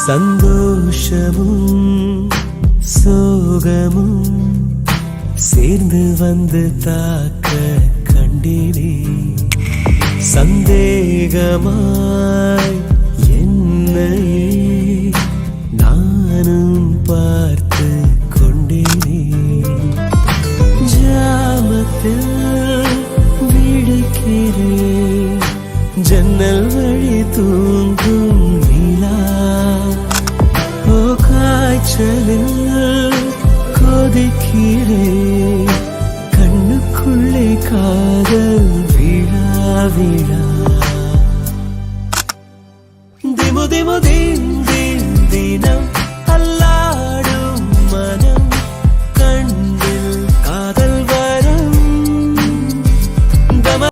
சந்தோஷமும் சோகமும் சேர்ந்து வந்து தாக்க கண்டினே சந்தேகமாய் என்னையே நானும் பார்த்து கொண்டேனே ஜாமத்தில் விடுக்கிறேன் ஜன்னல் வழி தூங்கும் நிலா ஓ காய்ச்சலில்